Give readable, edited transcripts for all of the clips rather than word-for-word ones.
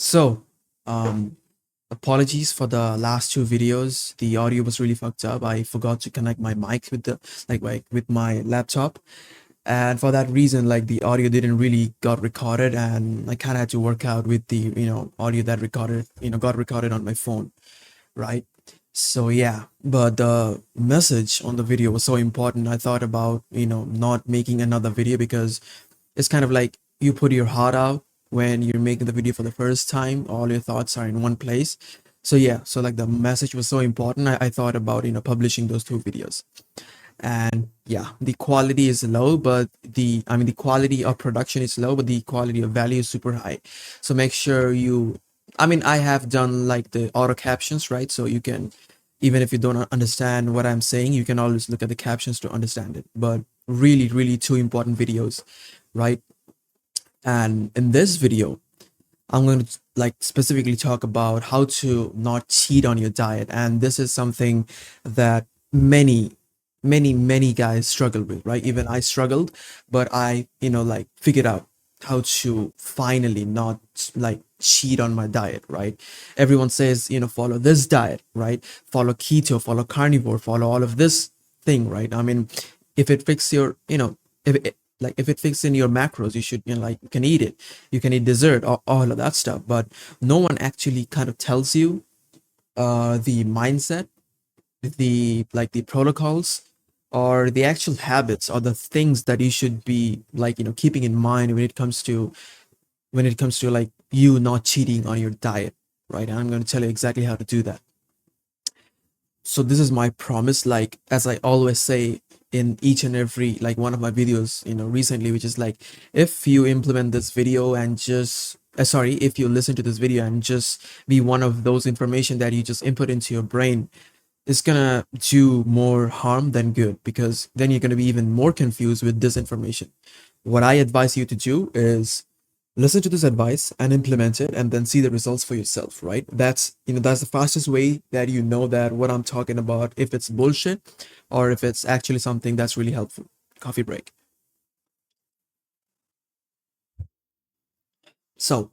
So, um, apologies for the last two videos. The audio was really fucked up. I forgot to connect my mic with the with my laptop, and for that reason, like the audio didn't really got recorded, and I kind of had to work out with the audio that got recorded on my phone, right? So yeah, but the message on the video was so important. I thought about not making another video because it's kind of like you put your heart out when you're making the video for the first time. All your thoughts are in one place. So yeah, so like the message was so important. I thought about publishing those two videos. And yeah, the quality is low, but the quality of production is low, but the quality of value is super high. So make sure I have done like the auto captions, right? So you can, even if you don't understand what I'm saying, you can always look at the captions to understand it. But really, really two important videos, right? And in this video, I'm going to like specifically talk about how to not cheat on your diet. And this is something that many guys struggle with, right? Even I struggled, but I, like figured out how to finally not like cheat on my diet, right? Everyone says, follow this diet, right? Follow keto, follow carnivore, follow all of this thing, right? I mean, if it fits your, if it, if it fits in your macros, you should, like you can eat it, you can eat dessert, all of that stuff. But no one actually kind of tells you the mindset, the protocols, or the actual habits, or the things that you should be like keeping in mind when it comes to like you not cheating on your diet, right? And I'm going to tell you exactly how to do that. So this is my promise, like as I always say in each and every like one of my videos recently, which is like, if you implement this video and just sorry, if you listen to this video and just be one of those information that you just input into your brain, it's gonna do more harm than good, because then you're gonna be even more confused with this information. What I advise you to do is listen to this advice and implement it, and then see the results for yourself, right? That's the fastest way that that what I'm talking about, if it's bullshit or if it's actually something that's really helpful. Coffee break. So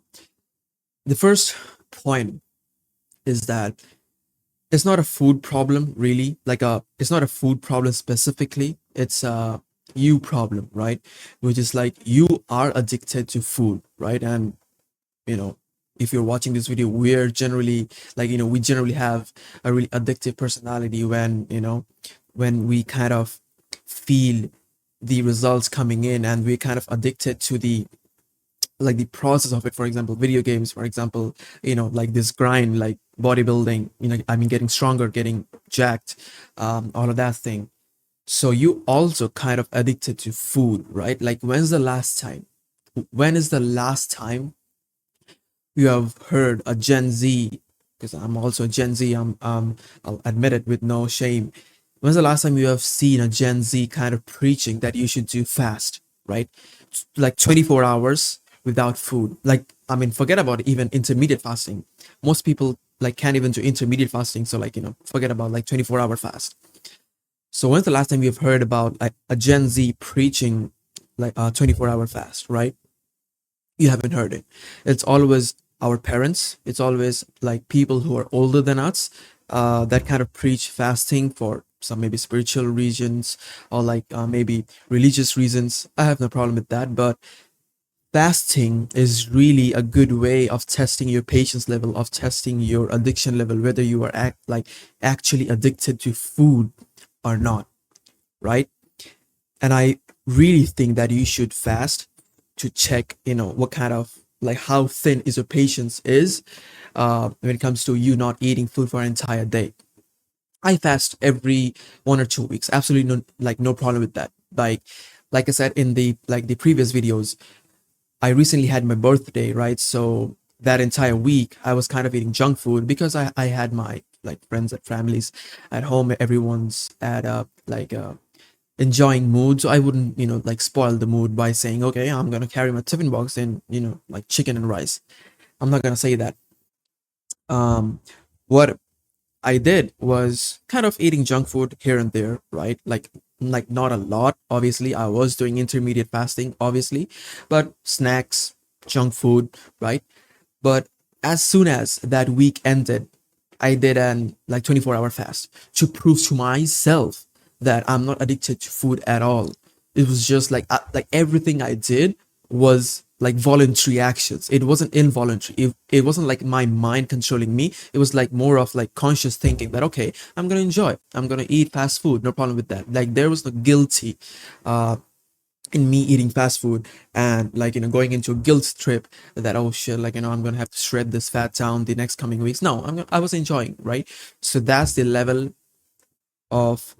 the first point is that it's not a food problem, really. It's not a food problem specifically, it's a you problem, right? Which is like, you are addicted to food, right? And you know if you're watching this video, we're generally like, we generally have a really addictive personality when when we kind of feel the results coming in, and we're kind of addicted to the process of it. For example, video games, for example, like this grind, like bodybuilding, getting stronger, getting jacked, all of that thing. So you also kind of addicted to food, right? Like, when is the last time you have heard a Gen Z, because I'm also a Gen Z, I'll admit it with no shame. When's the last time you have seen a Gen Z kind of preaching that you should do fast, right? Like 24 hours without food. Like, forget about even intermediate fasting. Most people like can't even do intermediate fasting. So like, forget about like 24-hour fast. So when's the last time you've heard about like a Gen Z preaching like a 24-hour fast, right? You haven't heard it. It's always our parents, it's always like people who are older than us, that kind of preach fasting for some maybe spiritual reasons, or like maybe religious reasons. I have no problem with that, but fasting is really a good way of testing your patience level, of testing your addiction level, whether you are actually addicted to food or not, right? And I really think that you should fast to check, what kind of like how thin is your patience is, when it comes to you not eating food for an entire day. I fast every 1 or 2 weeks. Absolutely no problem with that. Like I said in the previous videos, I recently had my birthday, right? So that entire week I was kind of eating junk food, because I had my like friends and families at home. Everyone's at enjoying mood, so I wouldn't like spoil the mood by saying, okay, I'm gonna carry my tiffin box and like chicken and rice. I'm not gonna say that. What I did was kind of eating junk food here and there, right? Like not a lot. Obviously, I was doing intermediate fasting, obviously, but snacks, junk food, right? But as soon as that week ended, I did an like 24-hour fast to prove to myself that I'm not addicted to food at all. It was just like everything I did was like voluntary actions. It wasn't involuntary. It wasn't like my mind controlling me. It was like more of like conscious thinking that okay, I'm gonna enjoy. I'm gonna eat fast food. No problem with that. Like there was no guilty uh in me eating fast food and like going into a guilt trip that oh shit, like I'm gonna have to shred this fat down the next coming weeks. No, I was enjoying, right? So that's the level of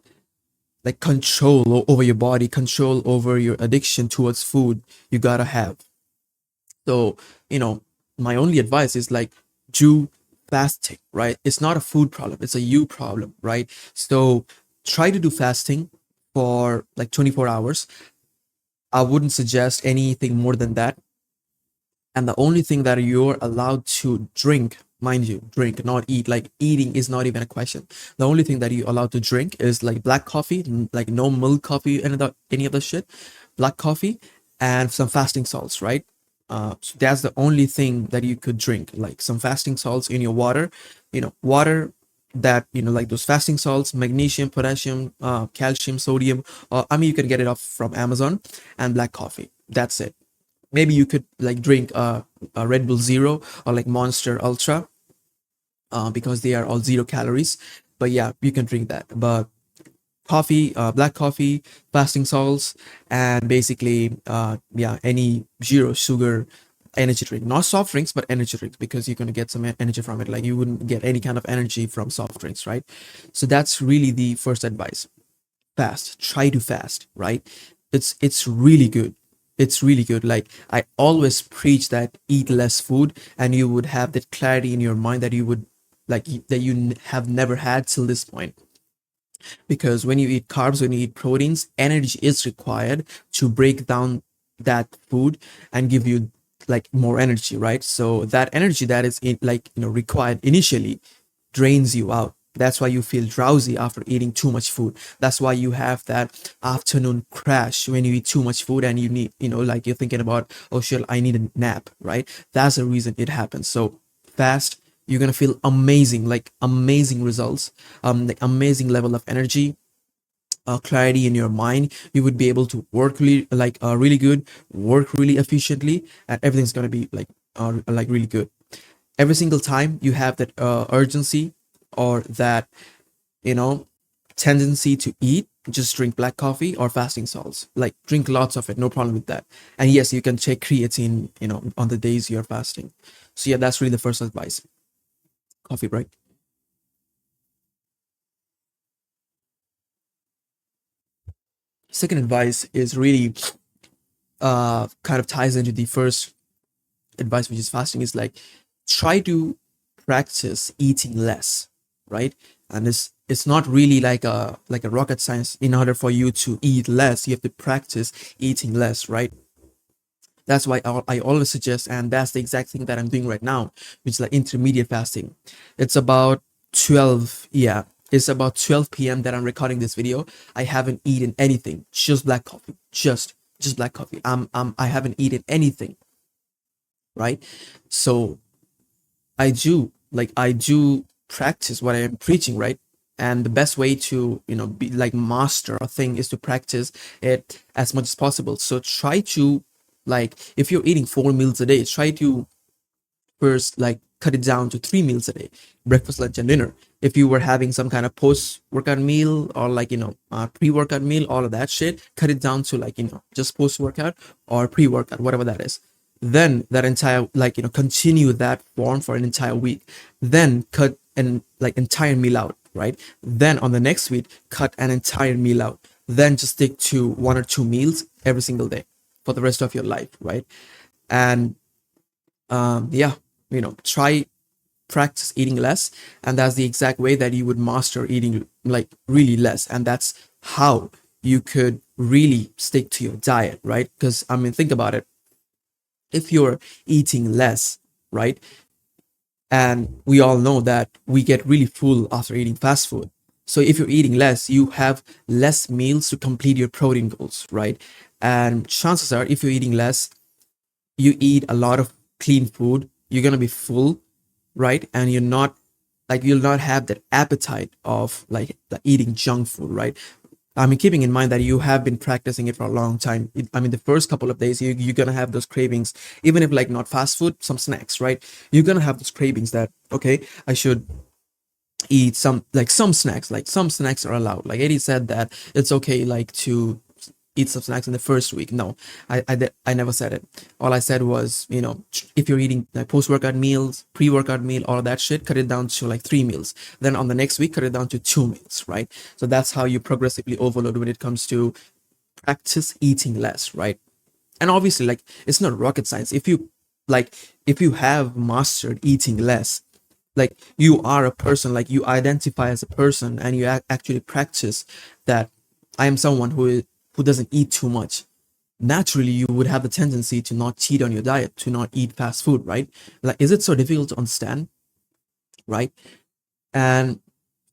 like control over your body, control over your addiction towards food you gotta have. So my only advice is like do fasting, right? It's not a food problem, it's a you problem, right? So try to do fasting for like 24 hours. I wouldn't suggest anything more than that. And the only thing that you're allowed to drink, mind you, drink, not eat, like eating is not even a question. The only thing that you're allowed to drink is like black coffee, like no milk coffee, any of the shit, black coffee, and some fasting salts, right? So that's the only thing that you could drink, like some fasting salts in your water, water that, like those fasting salts, magnesium, potassium, calcium, sodium. I mean, you can get it off from Amazon, and black coffee. That's it. Maybe you could like drink a Red Bull Zero or like Monster Ultra, because they are all 0 calories. But yeah, you can drink that. But coffee, black coffee, fasting salts, and basically, yeah, any zero sugar energy drink, not soft drinks, but energy drinks, because you're going to get some energy from it. Like you wouldn't get any kind of energy from soft drinks, right? So that's really the first advice. Fast, try to fast, right? It's really good. It's really good. Like I always preach that eat less food and you would have that clarity in your mind that you would that you have never had till this point. Because when you eat carbs, when you eat proteins, energy is required to break down that food and give you like more energy, right? So that energy that is required initially drains you out. That's why you feel drowsy after eating too much food. That's why you have that afternoon crash when you eat too much food and you need, like you're thinking about, oh shit, I need a nap, right? That's the reason it happens. So fast, you're gonna feel amazing, like amazing results, like amazing level of energy, clarity in your mind. You would be able to work really good, work really efficiently, and everything's gonna be like really good. Every single time you have that urgency or that you know tendency to eat, just drink black coffee or fasting salts. Like drink lots of it, no problem with that. And yes, you can take creatine on the days you're fasting. So yeah, that's really the first advice. Coffee break. Second advice is really kind of ties into the first advice, which is fasting. Is like try to practice eating less, right? And it's not really like a rocket science. In order for you to eat less, you have to practice eating less, right? That's why I always suggest, and that's the exact thing that I'm doing right now, which is like intermediate fasting. It's about 12, yeah, it's about 12 p.m. that I'm recording this video. I haven't eaten anything, just black coffee, just black coffee. I haven't eaten anything, right? So I do practice what I am preaching, right? And the best way to be like master a thing is to practice it as much as possible. So try to, like, if you're eating 4 meals a day, try to first like cut it down to 3 meals a day: breakfast, lunch, and dinner. If you were having some kind of post workout meal or like pre workout meal, all of that shit, cut it down to like just post workout or pre workout, whatever that is. Then that entire, like continue that form for an entire week. Then cut an like entire meal out, right? Then on the next week, cut an entire meal out. Then just stick to 1 or 2 meals every single day for the rest of your life, right? And yeah, try practice eating less, and that's the exact way that you would master eating like really less. And that's how you could really stick to your diet, right? Because I mean, think about it. If you're eating less, right, and we all know that we get really full after eating fast food. So if you're eating less, you have less meals to complete your protein goals, right? And chances are, if you're eating less, you eat a lot of clean food, you're gonna be full, right? And you're not like you'll not have that appetite of like eating junk food, right? I mean, keeping in mind that you have been practicing it for a long time. I mean, the first couple of days, you're gonna have those cravings, even if like not fast food, some snacks, right? You're gonna have those cravings that, okay, I should eat some snacks. Like some snacks are allowed. Like Eddie said that it's okay like to eat some snacks in the first week. No, I never said it. All I said was, if you're eating like post-workout meals, pre-workout meal, all of that shit, cut it down to like 3 meals. Then on the next week, cut it down to 2 meals, right? So that's how you progressively overload when it comes to practice eating less, right? And obviously, like it's not rocket science. Like if you have mastered eating less, like you are a person, like you identify as a person, and you actually practice that I am someone who doesn't eat too much. Naturally, you would have the tendency to not cheat on your diet, to not eat fast food, right? Like, is it so difficult to understand, right? And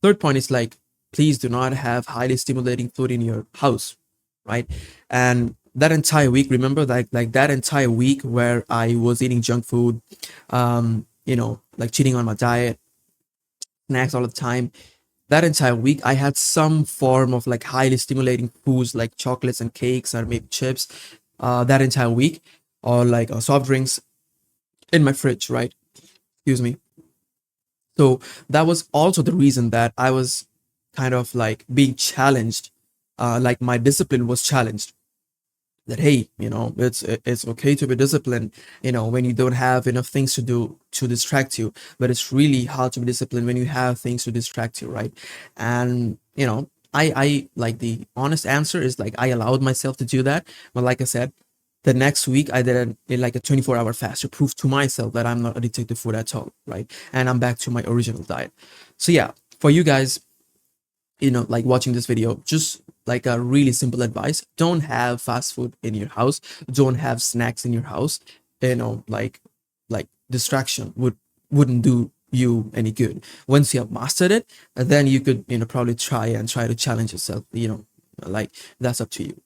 third point is like, please do not have highly stimulating food in your house, right? And that entire week, remember like that entire week where I was eating junk food, like cheating on my diet, snacks all the time. That entire week, I had some form of like highly stimulating foods like chocolates and cakes or maybe chips. That entire week, or like soft drinks in my fridge, right? Excuse me. So that was also the reason that I was kind of like being challenged. Like my discipline was challenged. That hey, it's okay to be disciplined, when you don't have enough things to do to distract you. But it's really hard to be disciplined when you have things to distract you, right? And I like the honest answer is like I allowed myself to do that. But like I said, the next week I did like a 24-hour fast to prove to myself that I'm not addicted to food at all, right? And I'm back to my original diet. So yeah, for you guys, like watching this video, just like a really simple advice: don't have fast food in your house, don't have snacks in your house. Like distraction wouldn't do you any good. Once you have mastered it, then you could probably try to challenge yourself, like that's up to you.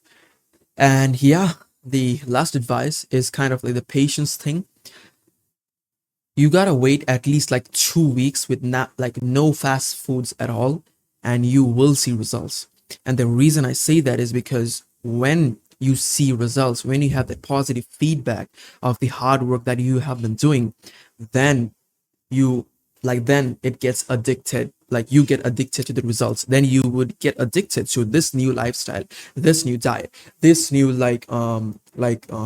And yeah, the last advice is kind of like the patience thing. You gotta wait at least like 2 weeks with not like no fast foods at all, and you will see results. And the reason I say that is because when you see results, when you have that positive feedback of the hard work that you have been doing, then you then it gets addicted, like you get addicted to the results. Then you would get addicted to this new lifestyle, this new diet, this new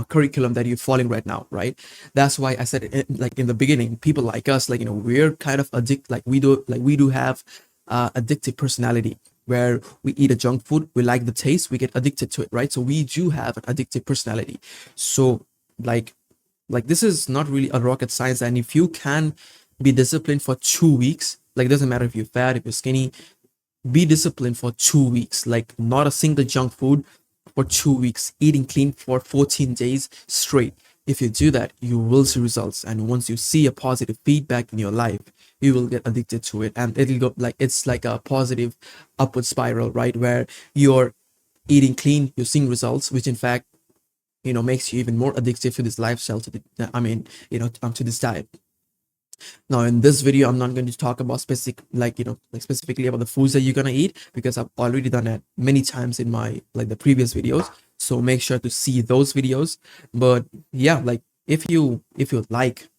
curriculum that you're following right now, right? That's why I said it, like in the beginning, people like us, like we're kind of addicted, like we do have addictive personality, where we eat a junk food, we like the taste, we get addicted to it, right? So we do have an addictive personality. So like this is not really a rocket science. And if you can be disciplined for 2 weeks, like it doesn't matter if you're fat, if you're skinny, be disciplined for 2 weeks, like not a single junk food for 2 weeks, eating clean for 14 days straight. If you do that, you will see results. And once you see a positive feedback in your life, you will get addicted to it. And it'll go like it's like a positive upward spiral, right? Where you're eating clean, you're seeing results, which in fact, makes you even more addictive to this lifestyle, to this diet. Now, in this video, I'm not going to talk about specifically about the foods that you're gonna eat, because I've already done that many times in my the previous videos. So make sure to see those videos. But yeah, like if you like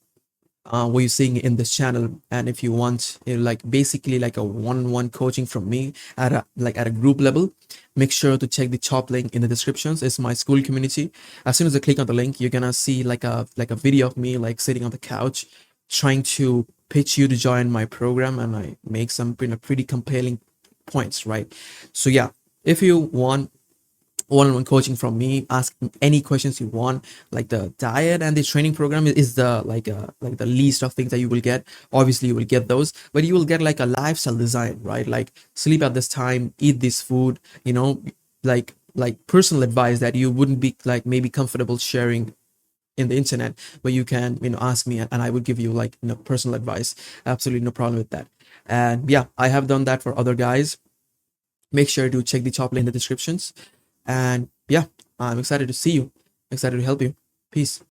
what you're seeing in this channel, and if you want like basically like a one-on-one coaching from me at a group level, make sure to check the top link in the descriptions. It's my school community. As soon as you click on the link, you're gonna see like a video of me like sitting on the couch trying to pitch you to join my program, and I make some pretty compelling points, right? So yeah, if you want one-on-one coaching from me, ask any questions you want. Like the diet and the training program is the like the least of things that you will get. Obviously you will get those, but you will get like a lifestyle design, right? Like sleep at this time, eat this food, like personal advice that you wouldn't be like maybe comfortable sharing in the internet, but you can ask me, and I would give you like personal advice. Absolutely no problem with that. And yeah, I have done that for other guys. Make sure to check the top link in the descriptions. And yeah, I'm excited to see you, excited to help you. Peace.